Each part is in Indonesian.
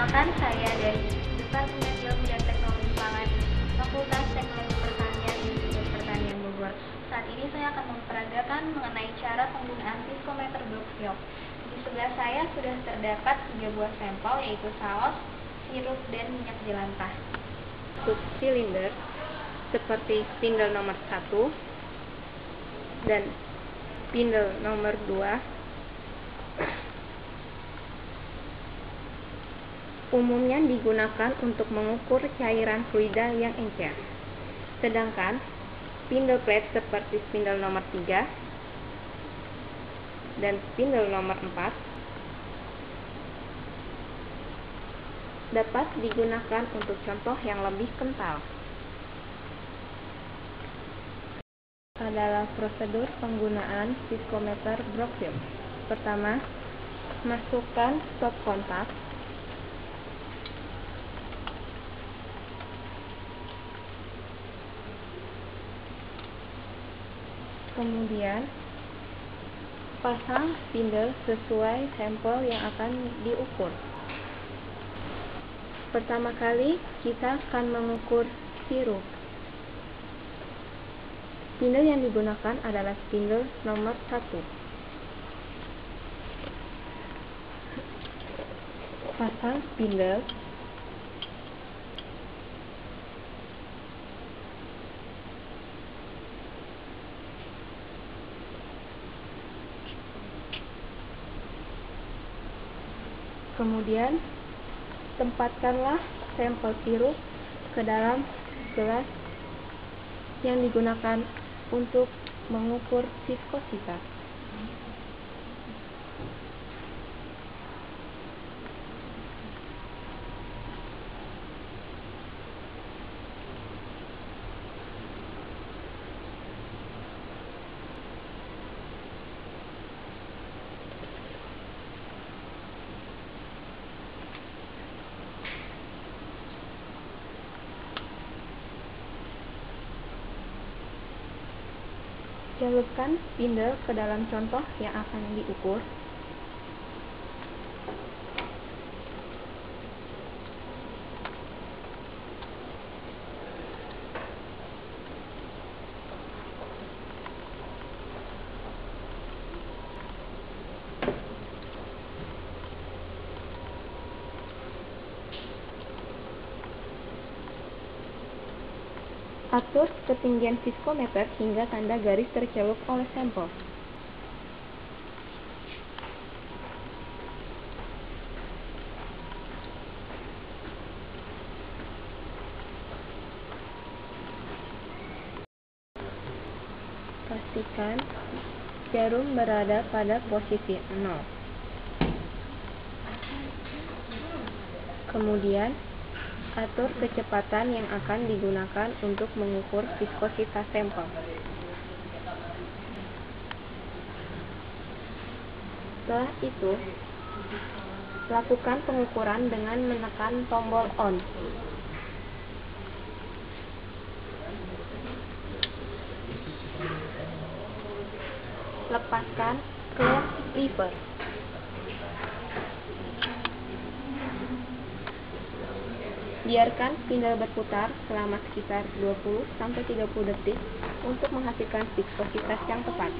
Perkenalkan, saya dari Departemen Ilmu dan Teknologi Pangan, Fakultas Teknologi Pertanian Institut Pertanian Bogor. Saat ini saya akan memperagakan mengenai cara penggunaan viskometer Brookfield. Di sebelah saya sudah terdapat 3 buah sampel, yaitu saus, sirup, dan minyak jelantah. Untuk silinder seperti spindle nomor 1 dan spindle nomor 2 umumnya digunakan untuk mengukur cairan fluida yang encer. Sedangkan spindle plate seperti spindle nomor 3 dan spindle nomor 4 dapat digunakan untuk contoh yang lebih kental. Adalah prosedur penggunaan viskometer Brookfield. Pertama, masukkan stop kontak. Kemudian, pasang spindle sesuai sampel yang akan diukur. Pertama kali, kita akan mengukur sirup. Spindle yang digunakan adalah spindle nomor 1. Pasang spindle. Kemudian, tempatkanlah sampel sirup ke dalam gelas yang digunakan untuk mengukur viskositas. Celupkan spindle ke dalam contoh yang akan diukur. Atur ketinggian viskometer hingga tanda garis tercelup oleh sampel. Pastikan jarum berada pada posisi 0. Kemudian, atur kecepatan yang akan digunakan untuk mengukur viskositas sampel. Setelah itu, lakukan pengukuran dengan menekan tombol on. Lepaskan close lever. Biarkan spindle berputar selama sekitar 20-30 detik untuk menghasilkan viskositas yang tepat.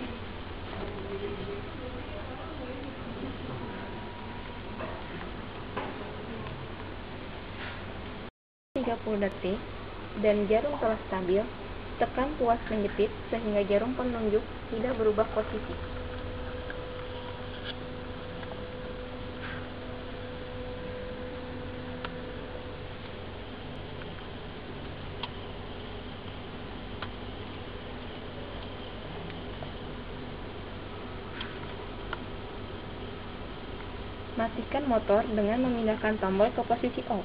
Setelah 30 detik dan jarum telah stabil, tekan tuas menjepit sehingga jarum penunjuk tidak berubah posisi. Matikan motor dengan memindahkan tombol ke posisi off.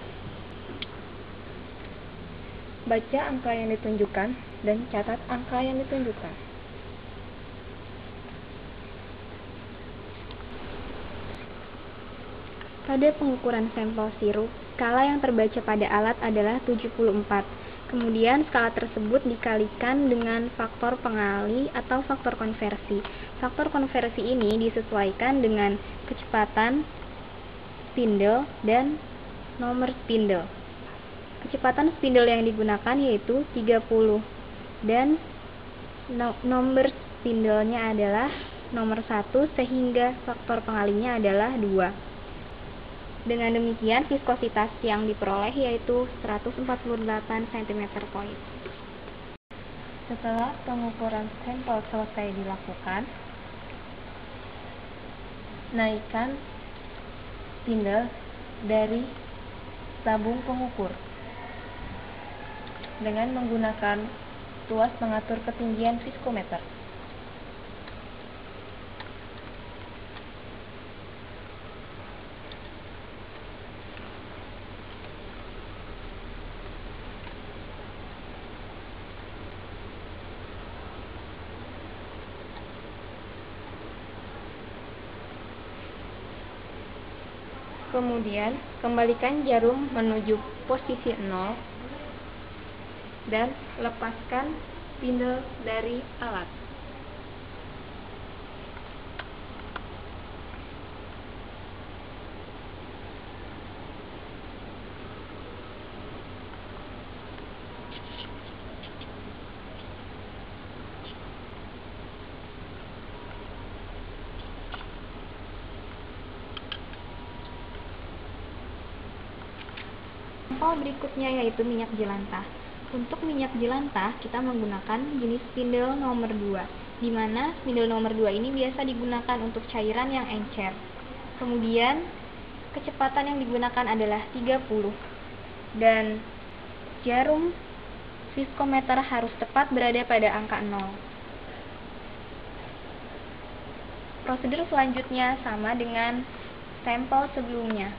Baca angka yang ditunjukkan dan catat angka yang ditunjukkan. Pada pengukuran sampel sirup, skala yang terbaca pada alat adalah 74. Kemudian skala tersebut dikalikan dengan faktor pengali atau faktor konversi. Faktor konversi ini disesuaikan dengan kecepatan spindle dan nomor spindle. Kecepatan spindle yang digunakan yaitu 30 dan nomor spindlenya adalah nomor 1 sehingga faktor pengalinya adalah 2. Dengan demikian viskositas yang diperoleh yaitu 148 cm3. Setelah pengukuran sampel selesai dilakukan, naikkan spindle dari tabung pengukur dengan menggunakan tuas pengatur ketinggian viskometer. Kemudian, kembalikan jarum menuju posisi 0 dan lepaskan spindle dari alat. Sampel berikutnya yaitu minyak jelantah. Untuk minyak jelantah, kita menggunakan jenis spindle nomor 2, di mana spindle nomor 2 ini biasa digunakan untuk cairan yang encer. Kemudian, kecepatan yang digunakan adalah 30, dan jarum viskometer harus tepat berada pada angka 0. Prosedur selanjutnya sama dengan sampel sebelumnya.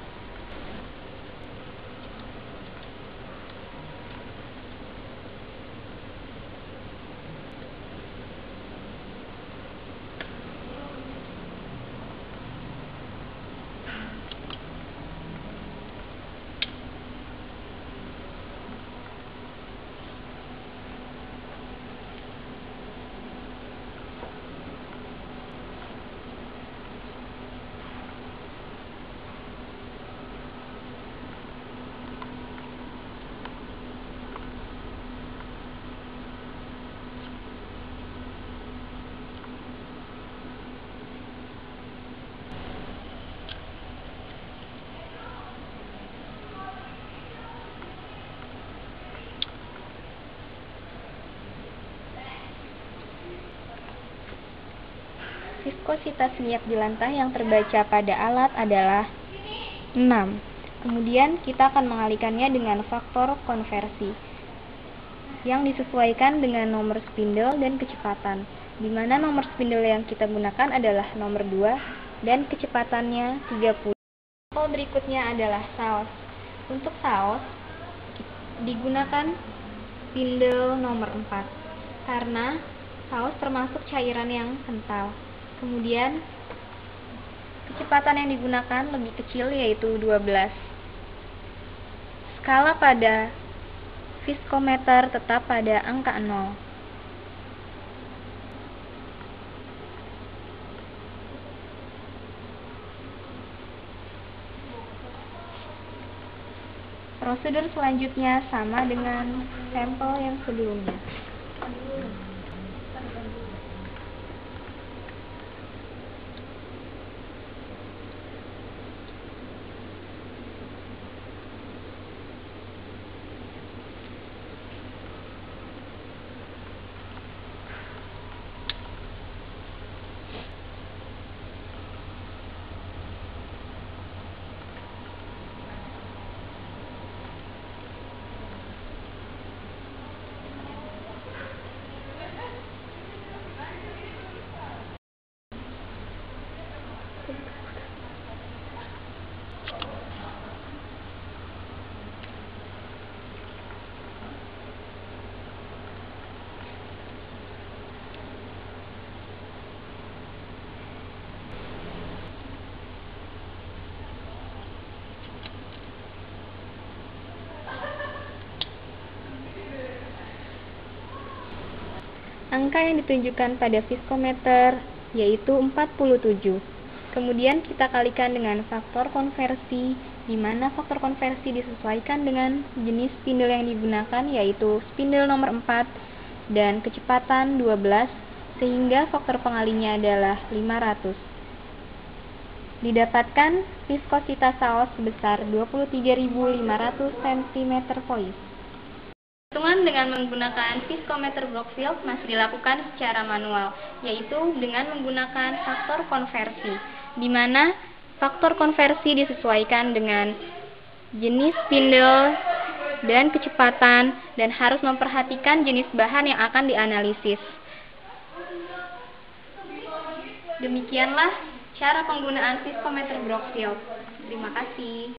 Viskositas minyak jelantah yang terbaca pada alat adalah 6. Kemudian kita akan mengalihkannya dengan faktor konversi yang disesuaikan dengan nomor spindle dan kecepatan, di mana nomor spindle yang kita gunakan adalah nomor 2 dan kecepatannya 30. Sampel berikutnya adalah saus. Untuk saus digunakan spindle nomor 4 karena saus termasuk cairan yang kental. Kemudian, kecepatan yang digunakan lebih kecil yaitu 12. Skala pada viskometer tetap pada angka 0. Prosedur selanjutnya sama dengan sampel yang sebelumnya. Angka yang ditunjukkan pada viskometer yaitu 47. Kemudian kita kalikan dengan faktor konversi di mana faktor konversi disesuaikan dengan jenis spindle yang digunakan, yaitu spindle nomor 4 dan kecepatan 12, sehingga faktor pengalinya adalah 500. Didapatkan viskositas saus sebesar 23.500 cm3. Hitungan dengan menggunakan viskometer Blockfield masih dilakukan secara manual, yaitu dengan menggunakan faktor konversi, di mana faktor konversi disesuaikan dengan jenis spindle dan kecepatan, dan harus memperhatikan jenis bahan yang akan dianalisis. Demikianlah cara penggunaan viskometer Blockfield. Terima kasih.